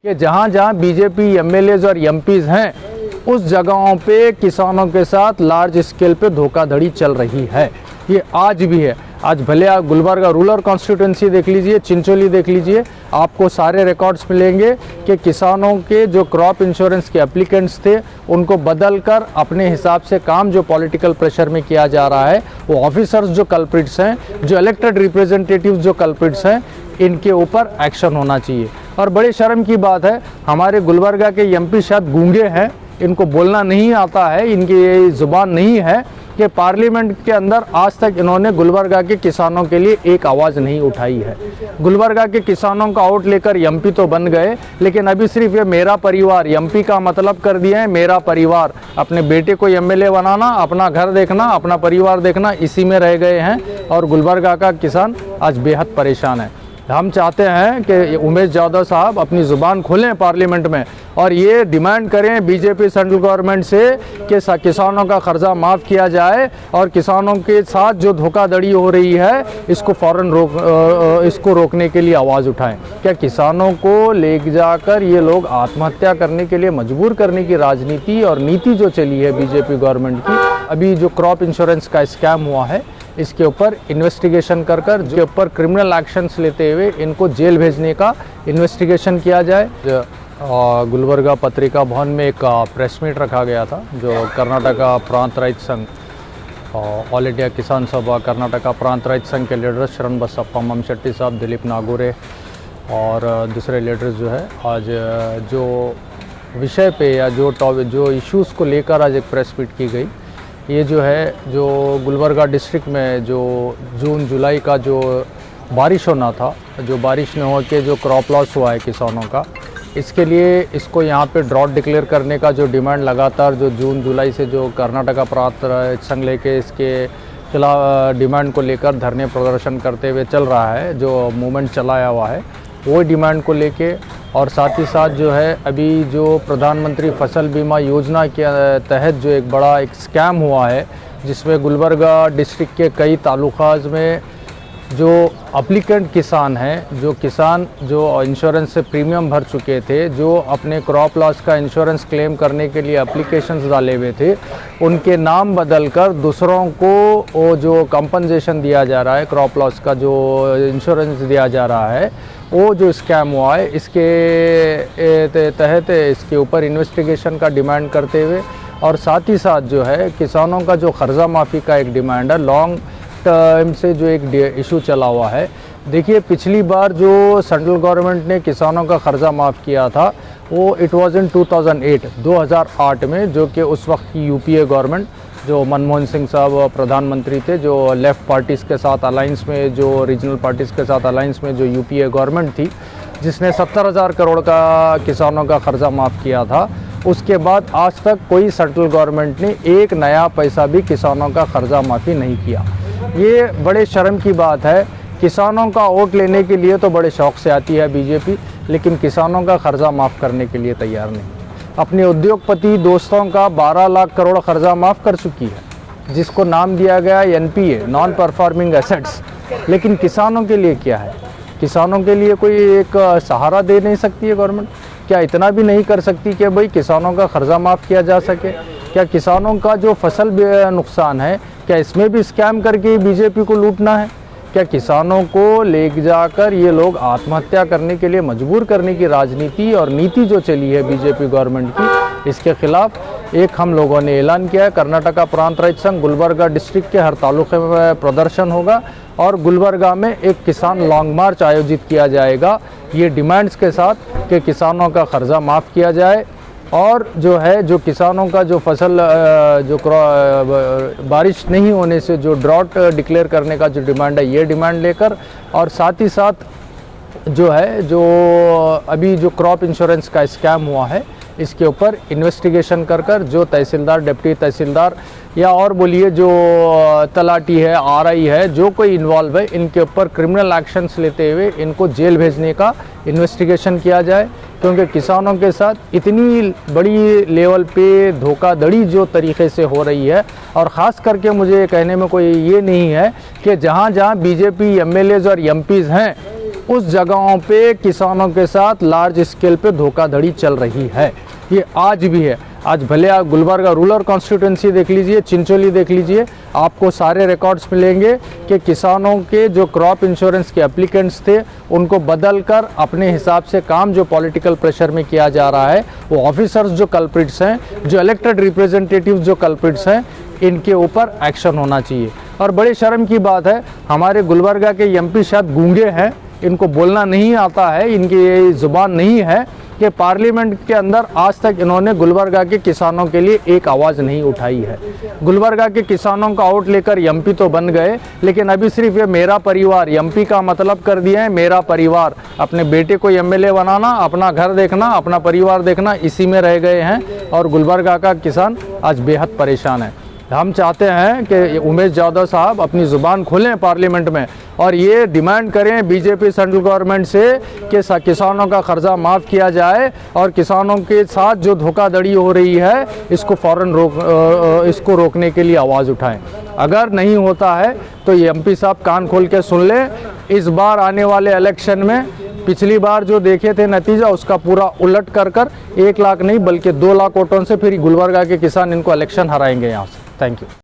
कि जहाँ जहाँ बीजेपी एमएलएज और एमपीज हैं उस जगहों पे किसानों के साथ लार्ज स्केल पे धोखाधड़ी चल रही है। ये आज भी है। आज भले आप गुलबर्गा रूरल कॉन्स्टिट्यूंसी देख लीजिए, चिंचोली देख लीजिए, आपको सारे रिकॉर्ड्स मिलेंगे कि किसानों के जो क्रॉप इंश्योरेंस के एप्लीकेंट्स थे उनको बदल कर अपने हिसाब से काम जो पॉलिटिकल प्रेशर में किया जा रहा है, वो ऑफिसर्स जो कल्प्रिट्स हैं, जो इलेक्टेड रिप्रेजेंटेटिव्स जो कल्प्रिट्स हैं, इनके ऊपर एक्शन होना चाहिए। और बड़े शर्म की बात है, हमारे गुलबर्गा के एमपी शायद गूंगे हैं, इनको बोलना नहीं आता है, इनकी ये ज़ुबान नहीं है कि पार्लियामेंट के अंदर आज तक इन्होंने गुलबर्गा के किसानों के लिए एक आवाज़ नहीं उठाई है। गुलबर्गा के किसानों का वोट लेकर एमपी तो बन गए, लेकिन अभी सिर्फ ये मेरा परिवार एमपी का मतलब कर दिया है। मेरा परिवार, अपने बेटे को एमएलए बनाना, अपना घर देखना, अपना परिवार देखना, इसी में रह गए हैं। और गुलबर्गा का किसान आज बेहद परेशान है। हम चाहते हैं कि उमेश यादव साहब अपनी ज़ुबान खोलें पार्लियामेंट में और ये डिमांड करें बीजेपी सेंट्रल गवर्नमेंट से कि किसानों का कर्जा माफ़ किया जाए और किसानों के साथ जो धोखाधड़ी हो रही है इसको फ़ौरन इसको रोकने के लिए आवाज़ उठाएं। क्या किसानों को ले जाकर ये लोग आत्महत्या करने के लिए मजबूर करने की राजनीति और नीति जो चली है बीजेपी गवर्नमेंट की, अभी जो क्रॉप इंश्योरेंस का स्कैम हुआ है इसके ऊपर इन्वेस्टिगेशन कर जो ऊपर क्रिमिनल एक्शंस लेते हुए इनको जेल भेजने का इन्वेस्टिगेशन किया जाए। गुलबर्गा पत्रिका भवन में एक प्रेस मीट रखा गया था जो कर्नाटका प्रांत रहित संघ, ऑल इंडिया किसान सभा कर्नाटका प्रांत रहित संघ के लीडर शरण बसप्पा ममशेट्टी साहब, दिलीप नागुरे और दूसरे लीडर्स जो है आज जो विषय पे या जो इश्यूज़ को लेकर आज एक प्रेस मीट की गई। ये जो है जो गुलबर्गा डिस्ट्रिक्ट में जो जून जुलाई का जो बारिश होना था, जो बारिश न हो के जो क्रॉप लॉस हुआ है किसानों का, इसके लिए इसको यहाँ पे ड्रॉट डिक्लेयर करने का जो डिमांड लगातार जो जून जुलाई से जो कर्नाटका प्रांत संघ लेके इसके खिलाफ डिमांड को लेकर धरने प्रदर्शन करते हुए चल रहा है, जो मूवमेंट चलाया हुआ है वो डिमांड को लेके, और साथ ही साथ जो है अभी जो प्रधानमंत्री फसल बीमा योजना के तहत जो एक बड़ा एक स्कैम हुआ है जिसमें गुलबर्गा डिस्ट्रिक्ट के कई तालुकाज में जो अप्लीकेंट किसान हैं, जो किसान जो इंश्योरेंस से प्रीमियम भर चुके थे, जो अपने क्रॉप लॉस का इंश्योरेंस क्लेम करने के लिए एप्लीकेशंस डाले हुए थे, उनके नाम बदलकर दूसरों को वो जो कंपनसेशन दिया जा रहा है, क्रॉप लॉस का जो इंश्योरेंस दिया जा रहा है, वो जो स्कैम हुआ है इसके तहत इसके ऊपर इन्वेस्टिगेशन का डिमांड करते हुए, और साथ ही साथ जो है किसानों का जो कर्जा माफ़ी का एक डिमांड है, लॉन्ग टाइम से जो एक इशू चला हुआ है। देखिए, पिछली बार जो सेंट्रल गवर्नमेंट ने किसानों का कर्जा माफ़ किया था वो इट वाज इन 2008 में, जो कि उस वक्त की यूपीए गवर्नमेंट जो मनमोहन सिंह साहब प्रधानमंत्री थे, जो लेफ़्ट पार्टीज़ के साथ अलाइंस में, जो रीजनल पार्टीज़ के साथ अलाइंस में जो यूपीए गवर्नमेंट थी, जिसने 70,000 करोड़ का किसानों का कर्जा माफ़ किया था। उसके बाद आज तक कोई सेंट्रल गवर्नमेंट ने एक नया पैसा भी किसानों का कर्जा माफ़ी नहीं किया। ये बड़े शर्म की बात है। किसानों का वोट लेने के लिए तो बड़े शौक़ से आती है बीजेपी, लेकिन किसानों का कर्जा माफ़ करने के लिए तैयार नहीं। अपने उद्योगपति दोस्तों का 12 लाख करोड़ कर्जा माफ़ कर चुकी है, जिसको नाम दिया गया एनपीए, नॉन परफॉर्मिंग एसेट्स। लेकिन किसानों के लिए क्या है? किसानों के लिए कोई एक सहारा दे नहीं सकती है गवर्नमेंट? क्या इतना भी नहीं कर सकती कि भाई किसानों का कर्जा माफ़ किया जा सके? क्या किसानों का जो फसल नुकसान है, क्या इसमें भी स्कैम करके बीजेपी को लूटना है? क्या किसानों को ले जाकर ये लोग आत्महत्या करने के लिए मजबूर करने की राजनीति और नीति जो चली है बीजेपी गवर्नमेंट की, इसके खिलाफ एक हम लोगों ने ऐलान किया है। कर्नाटका प्रांत रहित संघ गुलबर्गा डिस्ट्रिक्ट के हर तालुके में प्रदर्शन होगा और गुलबर्गा में एक किसान लॉन्ग मार्च आयोजित किया जाएगा, ये डिमांड्स के साथ कि किसानों का कर्जा माफ़ किया जाए और जो है जो किसानों का जो फसल जो बारिश नहीं होने से जो ड्रॉट डिक्लेयर करने का जो डिमांड है, ये डिमांड लेकर, और साथ ही साथ जो है जो अभी जो क्रॉप इंश्योरेंस का स्कैम हुआ है इसके ऊपर इन्वेस्टिगेशन कर जो तहसीलदार, डिप्टी तहसीलदार या और बोलिए जो तलाटी है, आरआई है, जो कोई इन्वॉल्व है, इनके ऊपर क्रिमिनल एक्शंस लेते हुए इनको जेल भेजने का इन्वेस्टिगेशन किया जाए। क्योंकि किसानों के साथ इतनी बड़ी लेवल पे धोखाधड़ी जो तरीके से हो रही है, और ख़ास करके मुझे कहने में कोई ये नहीं है कि जहाँ जहाँ बीजेपी एमएलएज और एमपीज़ हैं उस जगहों पे किसानों के साथ लार्ज स्केल पे धोखाधड़ी चल रही है। ये आज भी है। आज भले आप गुलबर्गा रूरल कॉन्स्टिट्यूंसी देख लीजिए, चिंचोली देख लीजिए, आपको सारे रिकॉर्ड्स मिलेंगे कि किसानों के जो क्रॉप इंश्योरेंस के एप्लीकेंट्स थे उनको बदल कर अपने हिसाब से काम जो पॉलिटिकल प्रेशर में किया जा रहा है, वो ऑफिसर्स जो कल्प्रिट्स हैं, जो इलेक्टेड रिप्रेजेंटेटिव्स जो कल्प्रिट्स हैं, इनके ऊपर एक्शन होना चाहिए। और बड़ी शर्म की बात है, हमारे गुलबर्गा के एमपी शायद गूंगे हैं, इनको बोलना नहीं आता है, इनकी ये ज़ुबान नहीं है कि पार्लियामेंट के अंदर आज तक इन्होंने गुलबर्गा के किसानों के लिए एक आवाज़ नहीं उठाई है। गुलबर्गा के किसानों का आउट लेकर एमपी तो बन गए, लेकिन अभी सिर्फ ये मेरा परिवार एमपी का मतलब कर दिया है। मेरा परिवार, अपने बेटे को एमएलए बनाना, अपना घर देखना, अपना परिवार देखना, इसी में रह गए हैं और गुलबर्गा का किसान आज बेहद परेशान है। हम चाहते हैं कि उमेश यादव साहब अपनी ज़ुबान खोलें पार्लियामेंट में और ये डिमांड करें बीजेपी सेंट्रल गवर्नमेंट से कि किसानों का कर्जा माफ़ किया जाए और किसानों के साथ जो धोखाधड़ी हो रही है इसको फ़ौरन इसको रोकने के लिए आवाज़ उठाएं। अगर नहीं होता है तो ये एमपी साहब कान खोल के सुन लें, इस बार आने वाले इलेक्शन में पिछली बार जो देखे थे नतीजा उसका पूरा उलट कर 1 लाख नहीं बल्कि 2 लाख वोटों से फिर गुलबर्गा के किसान इनको इलेक्शन हराएंगे यहाँ से। Thank you.